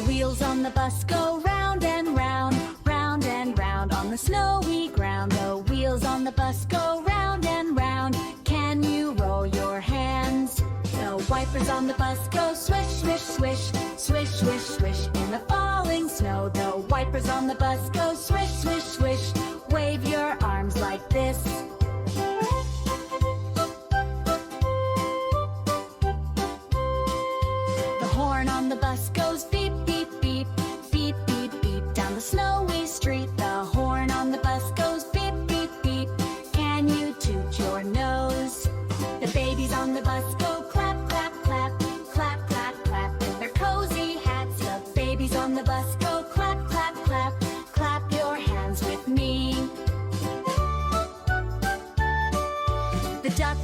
wheels on the bus go round and round, round and round on the snowy ground. The wheels on the bus go round and round. Can you roll your hands? The wipers on the bus go swish, swish, swish, swish, swish, swish in the falling snow. The wipers on the bus go swish, swish, swish. Wave your arms like this. The horn on the bus goes beep, beep, beep, beep, beep, beep down the snowy street. The horn on the bus goes beep, beep, beep. Can you toot your nose? The babies on the bus go clap, clap, clap, clap, clap, clap in their cozy hats. The babies on the bus go clap, clap, clap, clap your hands with me. The duck